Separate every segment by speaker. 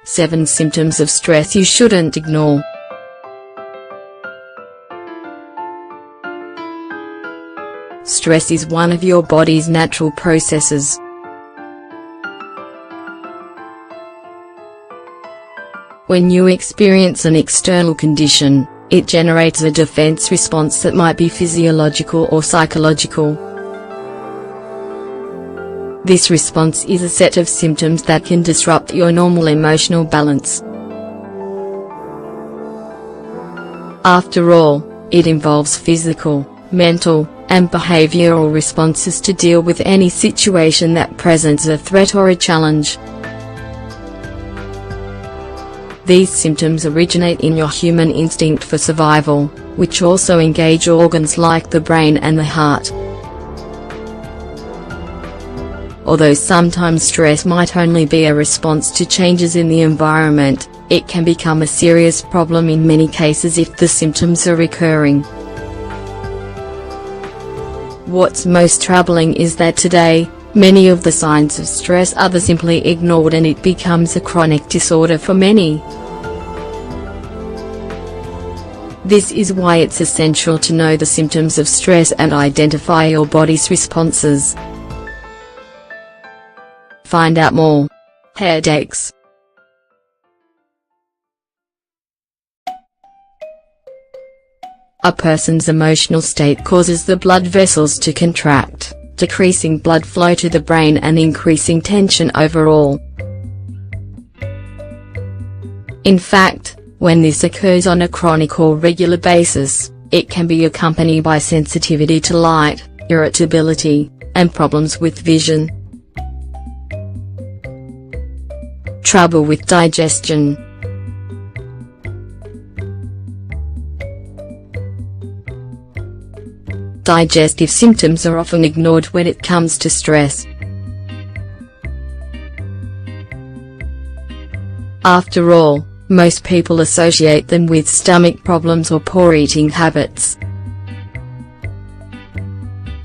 Speaker 1: 7 symptoms of stress you shouldn't ignore. Stress is one of your body's natural processes. When you experience an external condition, it generates a defense response that might be physiological or psychological. This response is a set of symptoms that can disrupt your normal emotional balance. After all, it involves physical, mental, and behavioral responses to deal with any situation that presents a threat or a challenge. These symptoms originate in your human instinct for survival, which also engage organs like the brain and the heart. Although sometimes stress might only be a response to changes in the environment, it can become a serious problem in many cases if the symptoms are recurring. What's most troubling is that today, many of the signs of stress are simply ignored and it becomes a chronic disorder for many. This is why it's essential to know the symptoms of stress and identify your body's responses. Find out more. Headaches. A person's emotional state causes the blood vessels to contract, decreasing blood flow to the brain and increasing tension overall. In fact, when this occurs on a chronic or regular basis, it can be accompanied by sensitivity to light, irritability, and problems with vision. Trouble with digestion. Digestive symptoms are often ignored when it comes to stress. After all, most people associate them with stomach problems or poor eating habits.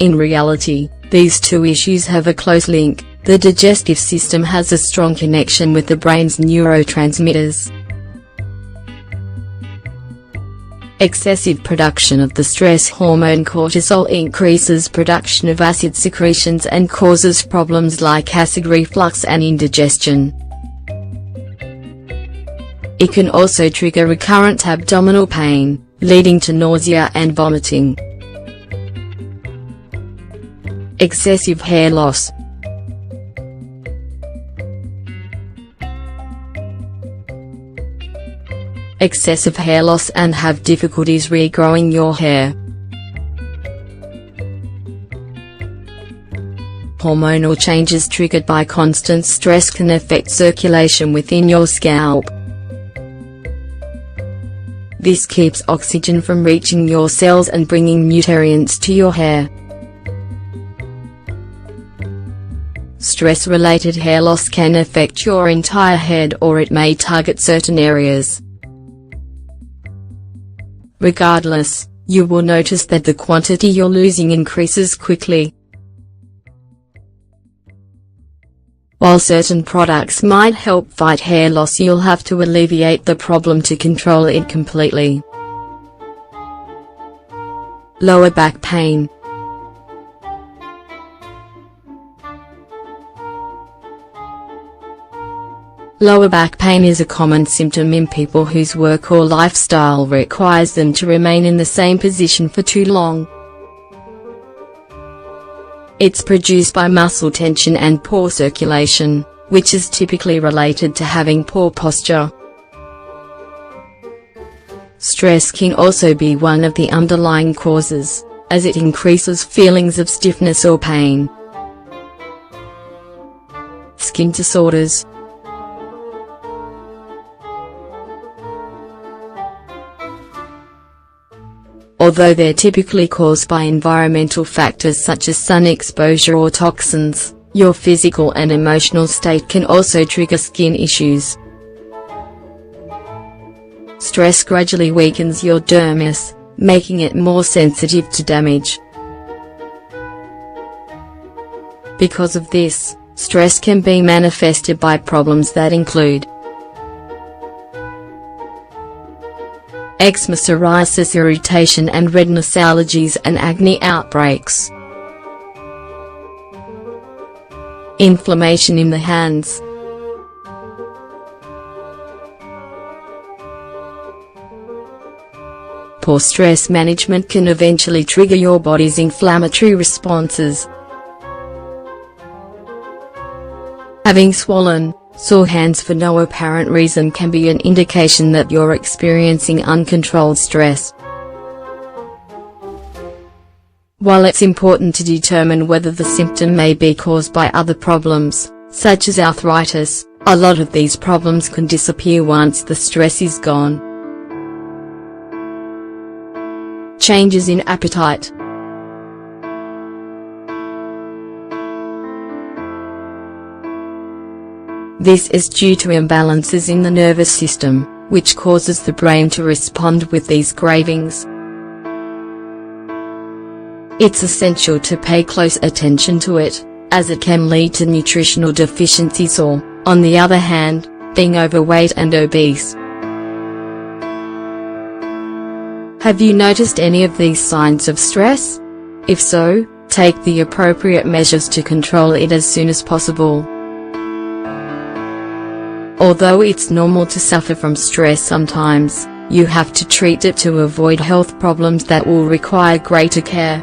Speaker 1: In reality, these two issues have a close link. The digestive system has a strong connection with the brain's neurotransmitters. Excessive production of the stress hormone cortisol increases production of acid secretions and causes problems like acid reflux and indigestion. It can also trigger recurrent abdominal pain, leading to nausea and vomiting. Excessive hair loss. Excessive hair loss and have difficulties regrowing your hair. Hormonal changes triggered by constant stress can affect circulation within your scalp. This keeps oxygen from reaching your cells and bringing nutrients to your hair. Stress-related hair loss can affect your entire head or it may target certain areas. Regardless, you will notice that the quantity you're losing increases quickly. While certain products might help fight hair loss, you'll have to alleviate the problem to control it completely. Lower back pain. Lower back pain is a common symptom in people whose work or lifestyle requires them to remain in the same position for too long. It's produced by muscle tension and poor circulation, which is typically related to having poor posture. Stress can also be one of the underlying causes, as it increases feelings of stiffness or pain. Skin disorders. Although they're typically caused by environmental factors such as sun exposure or toxins, your physical and emotional state can also trigger skin issues. Stress gradually weakens your dermis, making it more sensitive to damage. Because of this, stress can be manifested by problems that include eczema, psoriasis, irritation and redness, allergies and acne outbreaks. Inflammation in the hands. Poor stress management can eventually trigger your body's inflammatory responses. Having swollen, sore hands for no apparent reason can be an indication that you're experiencing uncontrolled stress. While it's important to determine whether the symptom may be caused by other problems, such as arthritis, a lot of these problems can disappear once the stress is gone. Changes in appetite. This is due to imbalances in the nervous system, which causes the brain to respond with these cravings. It's essential to pay close attention to it, as it can lead to nutritional deficiencies or, on the other hand, being overweight and obese. Have you noticed any of these signs of stress? If so, take the appropriate measures to control it as soon as possible. Although it's normal to suffer from stress sometimes, you have to treat it to avoid health problems that will require greater care.